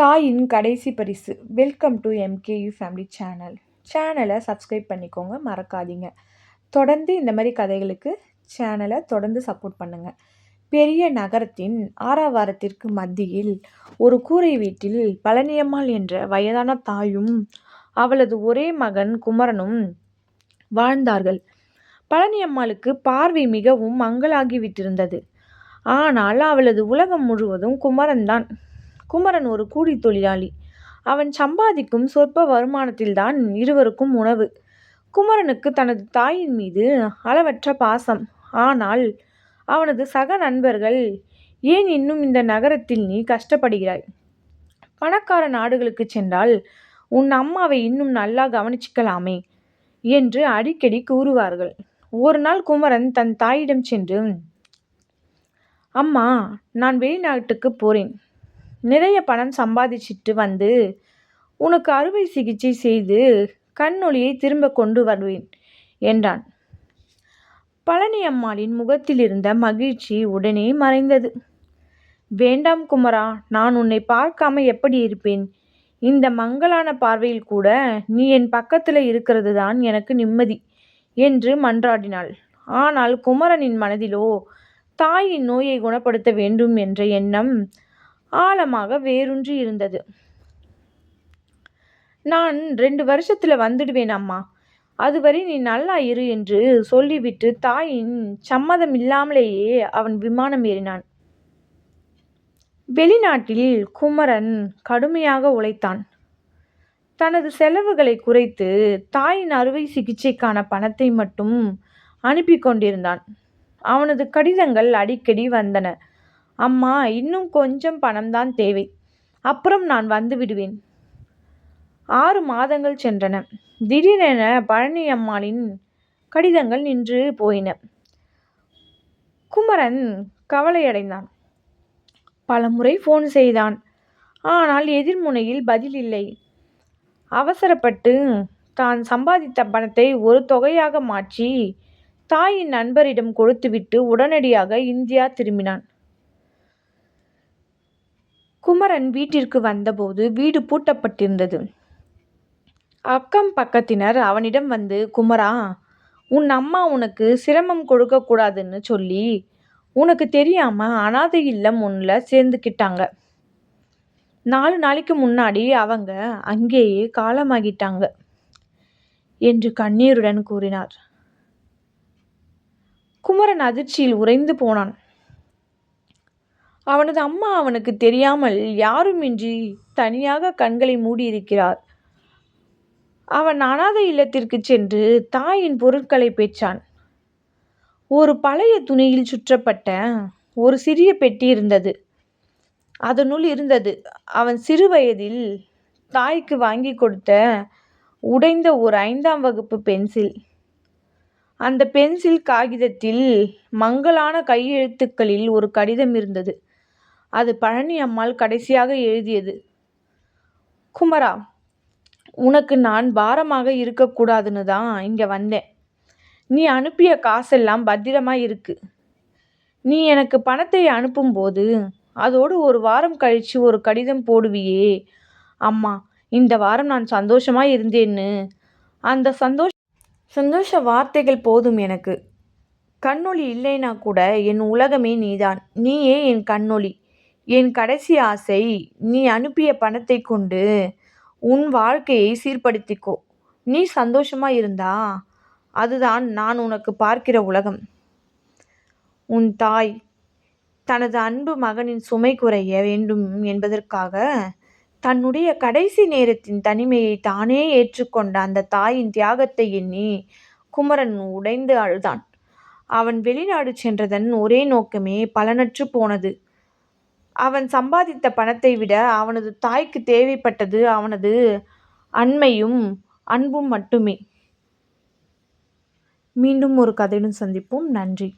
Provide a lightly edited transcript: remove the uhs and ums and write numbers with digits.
தாயின் கடைசி பரிசு. வெல்கம் டு எம்கேயு ஃபேமிலி சேனலை சப்ஸ்கிரைப் பண்ணிக்கோங்க, மறக்காதீங்க. தொடர்ந்து இந்த மாதிரி கதைகளுக்கு சேனலை தொடர்ந்து சப்போர்ட் பண்ணுங்கள். பெரிய நகரத்தின் ஆரவாரத்திற்கு மத்தியில் ஒரு கூரை வீட்டில் பழனியம்மாள் என்ற வயதான தாயும் அவளது ஒரே மகன் குமரனும் வாழ்ந்தார்கள். பழனியம்மாளுக்கு பார்வை மிகவும் மங்கலாகிவிட்டிருந்தது. ஆனால் அவளது உலகம் முழுவதும் குமரன்தான். குமரன் ஒரு கூலி தொழிலாளி. அவன் சம்பாதிக்கும் சொற்ப வருமானத்தில்தான் இருவருக்கும் உணவு. குமரனுக்கு தனது தாயின் மீது அளவற்ற பாசம். ஆனால் அவனது சக நண்பர்கள், ஏன் இன்னும் இந்த நகரத்தில் நீ கஷ்டப்படுகிறாய்? பணக்கார நாடுகளுக்கு சென்றால் உன் அம்மாவை இன்னும் நல்லா கவனிச்சுக்கலாமே என்று அடிக்கடி கூறுவார்கள். ஒரு நாள் குமரன் தன் தாயிடம் சென்று, அம்மா, நான் வெளிநாட்டுக்கு போகிறேன். நிறைய பணம் சம்பாதிச்சிட்டு வந்து உனக்கு அறுவை சிகிச்சை செய்து கண்ணொளியை திரும்ப கொண்டு வருவேன் என்றான். பழனியம்மாளின் முகத்தில் இருந்த மகிழ்ச்சி உடனே மறைந்தது. வேண்டாம் குமரா, நான் உன்னை பார்க்காம எப்படி இருப்பேன்? இந்த மங்கலான பார்வையில் கூட நீ என் பக்கத்தில் இருக்கிறது தான் எனக்கு நிம்மதி என்று மன்றாடினாள். ஆனால் குமரனின் மனதிலோ தாயின் நோயை குணப்படுத்த வேண்டும் என்ற எண்ணம் ஆழமாக வேரூன்றி இருந்தது. நான் 2 வருஷத்துல வந்துடுவேன் அம்மா, அதுவரை நீ நல்லா இரு என்று சொல்லிவிட்டு தாயின் சம்மதம் இல்லாமலேயே அவன் விமானம் ஏறினான். வெளிநாட்டில் குமரன் கடுமையாக உழைத்தான். தனது செலவுகளை குறைத்து தாயின் அறுவை சிகிச்சைக்கான பணத்தை மட்டும் அனுப்பி கொண்டிருந்தான். அவனது கடிதங்கள் அடிக்கடி வந்தன. அம்மா, இன்னும் கொஞ்சம் பணம்தான் தேவை, அப்புறம் நான் வந்து விடுவேன். 6 மாதங்கள் சென்றன. திடீரென பழனியம்மாளின் கடிதங்கள் நின்று போயின. குமரன் கவலையடைந்தான். பலமுறை ஃபோன் செய்தான். ஆனால் எதிர்முனையில் பதில் இல்லை. அவசரப்பட்டு தான் சம்பாதித்த பணத்தை ஒரு தொகையாக மாற்றி தாயின் நண்பரிடம் கொடுத்துவிட்டு உடனடியாக இந்தியா திரும்பினான். குமரன் வீட்டிற்கு வந்தபோது வீடு பூட்டப்பட்டிருந்தது. அக்கம் பக்கத்தினர் அவனிடம் வந்து, குமரா, உன் அம்மா உனக்கு சிரமம் கொடுக்கக்கூடாதுன்னு சொல்லி உனக்கு தெரியாம அனாதை இல்லம் ஒன்றில் சேர்ந்துக்கிட்டாங்க. 4 நாளைக்கு முன்னாடி அவங்க அங்கேயே காலமாகிட்டாங்க என்று கண்ணீருடன் கூறினார். குமரன் அதிர்ச்சியில் உறைந்து போனான். அவனது அம்மா அவனுக்கு தெரியாமல் யாருமின்றி தனியாக கண்களை மூடியிருக்கிறார். அவன் அனாதை இல்லத்திற்கு சென்று தாயின் பொருட்களை பெற்றான். ஒரு பழைய துணியில் சுற்றப்பட்ட ஒரு சிறிய பெட்டி இருந்தது. அதனுள் இருந்தது அவன் சிறு வயதில் தாய்க்கு வாங்கி கொடுத்த உடைந்த ஒரு 5ஆம் வகுப்பு பென்சில். அந்த பென்சில் காகிதத்தில் மங்கலான கையெழுத்துக்களில் ஒரு கடிதம் இருந்தது. அது பழனியம்மாள் கடைசியாக எழுதியது. குமரா, உனக்கு நான் பாரமாக இருக்கக்கூடாதுன்னு தான் இங்கே வந்தேன். நீ அனுப்பிய காசெல்லாம் பத்திரமா இருக்கு. நீ எனக்கு பணத்தை அனுப்பும்போது அதோடு ஒரு வாரம் கழித்து ஒரு கடிதம் போடுவியே, அம்மா, இந்த வாரம் நான் சந்தோஷமா இருந்தேன்னு. அந்த சந்தோஷ வார்த்தைகள் போதும் எனக்கு. கண்ணொளி இல்லைனா கூட என் உலகமே நீதான். நீயே என் கண்ணொளி. என் கடைசி ஆசை, நீ அனுப்பிய பணத்தை கொண்டு உன் வாழ்க்கையை சீர்படுத்திக்கோ. நீ சந்தோஷமா இருந்தா அதுதான் நான் உனக்கு பார்க்கிற உலகம். உன் தாய் தனது அன்பு மகனின் சுமை குறைய வேண்டும் என்பதற்காக தன்னுடைய கடைசி நேரத்தின் தனிமையை தானே ஏற்றுக்கொண்ட அந்த தாயின் தியாகத்தை எண்ணி குமரன் உடைந்து அழுதான். அவன் வெளிநாடு சென்றதன் ஒரே நோக்கமே பலனற்று போனது. அவன் சம்பாதித்த பணத்தை விட அவனது தாய்க்கு தேவைப்பட்டது அவனது அண்மையும் அன்பும் மட்டுமே. மீண்டும் ஒரு கதையுடன் சந்திப்போம். நன்றி.